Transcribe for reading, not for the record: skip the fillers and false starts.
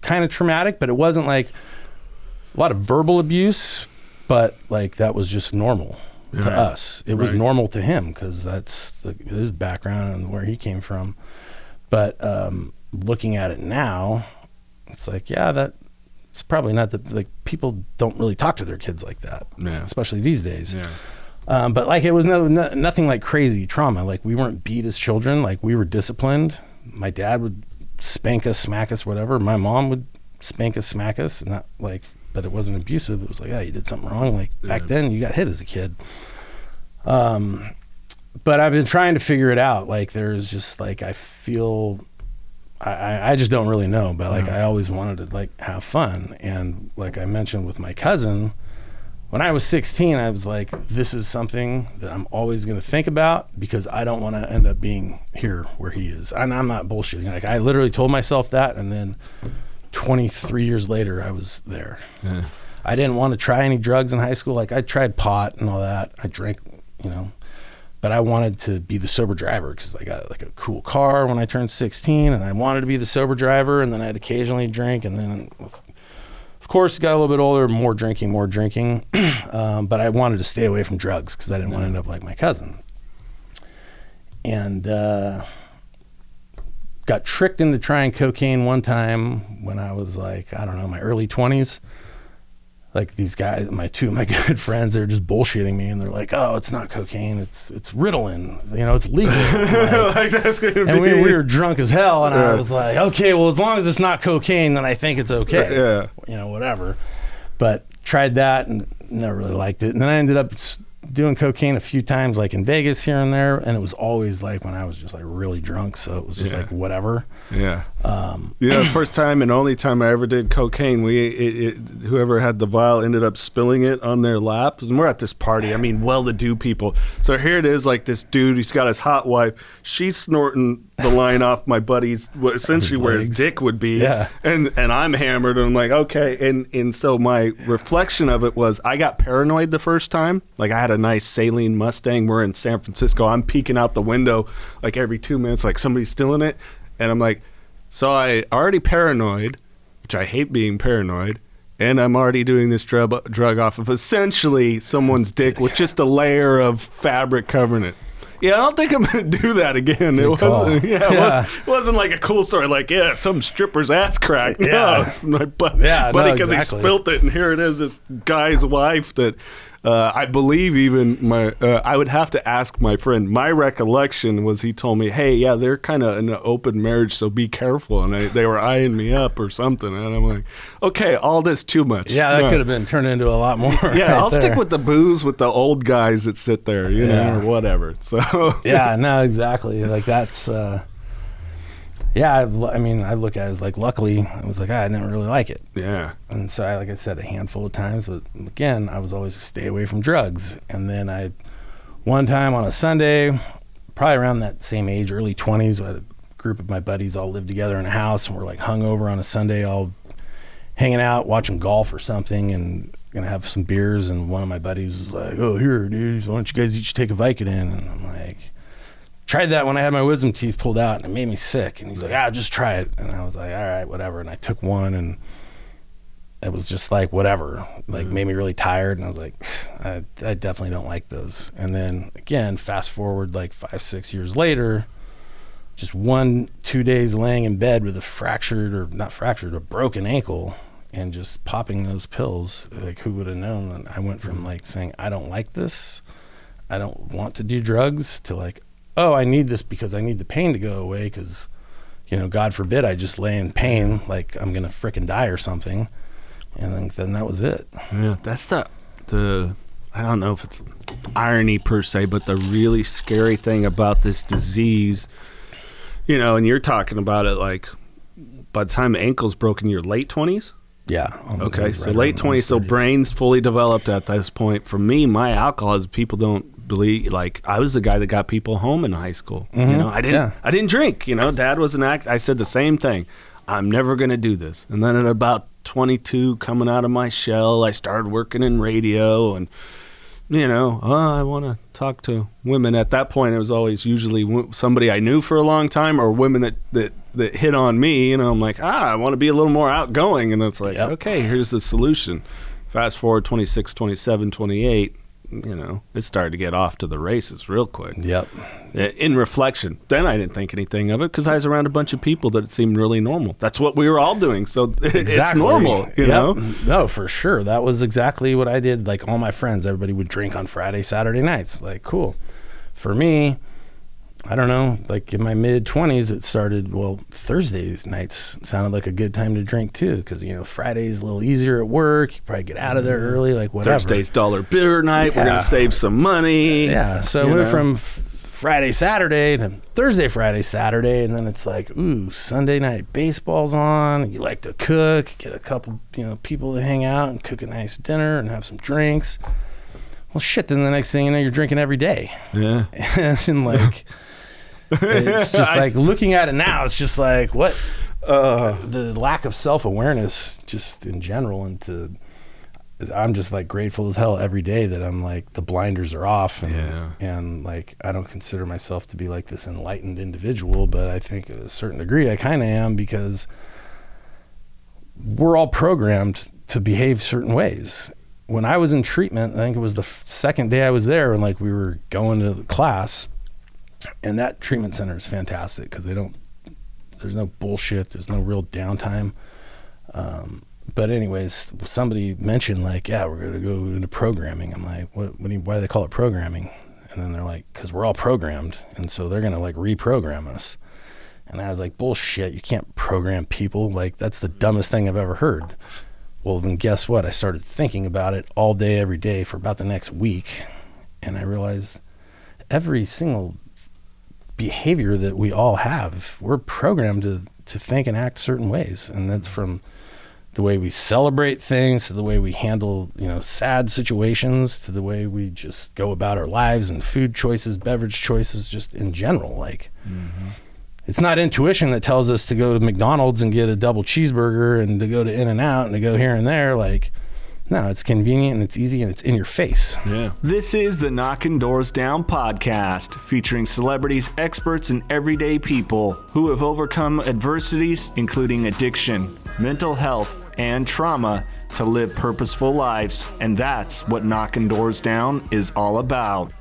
kind of traumatic, but it wasn't like a lot of verbal abuse, but like that was just normal to us. It was normal to him because that's his background and where he came from. But looking at it now, it's like, it's probably not like people don't really talk to their kids like that, especially these days. But like it was nothing like crazy trauma. Like we weren't beat as children. Like we were disciplined. My dad would spank us, smack us, whatever. My mom would spank us, smack us, not like, but it wasn't abusive. It was like, you did something wrong. Like back then you got hit as a kid. But I've been trying to figure it out. Like there's just like, I feel, I just don't really know, but like I always wanted to like have fun. And like I mentioned with my cousin, when I was 16, I was like, this is something that I'm always going to think about because I don't want to end up being here where he is. And I'm not bullshitting. Like I literally told myself that. And then 23 years later, I was there. I didn't want to try any drugs in high school. Like I tried pot and all that. I drank, but I wanted to be the sober driver because I got like a cool car when I turned 16 and I wanted to be the sober driver. And then I'd occasionally drink. And then of course, got a little bit older, more drinking. But I wanted to stay away from drugs because I didn't want to end up like my cousin. And got tricked into trying cocaine one time when I was like, I don't know, my early 20s. Like these guys, two of my good friends, they're just bullshitting me, and they're like, "Oh, it's not cocaine, it's Ritalin. It's legal." Like that's gonna and we were drunk as hell, and I was like, "Okay, well, as long as it's not cocaine, then I think it's okay." Whatever. But tried that and never really liked it. And then I ended up doing cocaine a few times, like in Vegas here and there, and it was always like when I was just like really drunk, so it was just like whatever. The first time and only time I ever did cocaine, whoever had the vial ended up spilling it on their lap, and we're at this party, well-to-do people, so here it is, like this dude, he's got his hot wife, she's snorting the line off my buddy's, essentially where his dick would be, and I'm hammered, and I'm like, okay, and so my reflection of it was, I got paranoid the first time. Like I had a nice Saline Mustang, we're in San Francisco, I'm peeking out the window like every 2 minutes, like somebody's stealing it, and I'm like, so I already paranoid, which I hate being paranoid, and I'm already doing this drug off of essentially someone's dick with just a layer of fabric covering it. Yeah, I don't think I'm going to do that again. It wasn't like a cool story like, some stripper's ass crack. No, it's my buddy because he spilt it, and here it is, this guy's wife that I believe even I would have to ask my friend. My recollection was he told me, hey, they're kind of in an open marriage, so be careful. And they were eyeing me up or something. And I'm like, okay, all this too much. Yeah, that could have been turned into a lot more. I'll stick with the booze with the old guys that sit there, or whatever. So no, exactly. Like that's, I look at it as like, luckily, I was like, I didn't really like it. Yeah. And so like I said, a handful of times, but again, I was always stay away from drugs. And then one time on a Sunday, probably around that same age, early 20s, I had a group of my buddies all lived together in a house, and we're like hungover on a Sunday, all hanging out, watching golf or something, and gonna have some beers. And one of my buddies was like, oh, here, dude, why don't you guys each take a Vicodin? And I'm like, tried that when I had my wisdom teeth pulled out, and it made me sick. And he's like, just try it. And I was like, all right, whatever. And I took one, and it was just like, whatever, like made me really tired. And I was like, I definitely don't like those. And then again, fast forward like 5-6 years later, just 1-2 days laying in bed with a broken ankle, and just popping those pills. Like, who would have known? And I went from like saying, I don't like this, I don't want to do drugs, to like, oh, I need this because I need the pain to go away, because, God forbid I just lay in pain like I'm going to frickin' die or something. And then that was it. Yeah, that's the I don't know if it's irony per se, but the really scary thing about this disease, and you're talking about it like by the time the ankle's broken, you're late 20s? Yeah. Okay, so late 20s, so brain's fully developed at this point. For me, my alcoholism, people don't believe, like, I was the guy that got people home in high school. I didn't drink. Dad was an I said the same thing. I'm never going to do this. And then at about 22, coming out of my shell, I started working in radio and I want to talk to women. At that point, it was always usually somebody I knew for a long time or women that hit on me. I'm like, I want to be a little more outgoing. And it's like, okay, here's the solution. Fast forward 26, 27, 28. It started to get off to the races real quick. Yep. In reflection, then I didn't think anything of it because I was around a bunch of people that it seemed really normal. That's what we were all doing, so it's normal, you know? No, for sure. That was exactly what I did. Like, all my friends, everybody would drink on Friday, Saturday nights. Like, cool. For me, I don't know, like in my mid-20s, it started, Thursday nights sounded like a good time to drink too, because, Friday's a little easier at work. You probably get out of there early, like whatever. Thursday's dollar beer night. We're going to save some money. Yeah, so we went from Friday, Saturday to Thursday, Friday, Saturday, and then it's like, Sunday night baseball's on. You like to cook, get a couple, people to hang out and cook a nice dinner and have some drinks. Well, shit, then the next thing you know, you're drinking every day. Yeah. And like... It's just like looking at it now, it's just like what the lack of self-awareness just in general, and I'm just like grateful as hell every day that I'm like the blinders are off, and like I don't consider myself to be like this enlightened individual, but I think at a certain degree I kind of am, because we're all programmed to behave certain ways. When I was in treatment, I think it was the second day I was there, and like we were going to the class. And that treatment center is fantastic because there's no bullshit. There's no real downtime. But anyways, somebody mentioned like, we're going to go into programming. I'm like, why do they call it programming? And then they're like, because we're all programmed. And so they're going to like reprogram us. And I was like, bullshit. You can't program people. Like, that's the dumbest thing I've ever heard. Well, then guess what? I started thinking about it all day, every day for about the next week. And I realized every single behavior that we all have, we're programmed to think and act certain ways, and that's from the way we celebrate things to the way we handle sad situations to the way we just go about our lives, and food choices, beverage choices, just in general. Like, it's not intuition that tells us to go to McDonald's and get a double cheeseburger and to go to In-N-Out and to go here and there. Like, no, it's convenient and it's easy and it's in your face. Yeah. This is the Knocking Doors Down podcast, featuring celebrities, experts, and everyday people who have overcome adversities, including addiction, mental health, and trauma, to live purposeful lives. And that's what Knocking Doors Down is all about.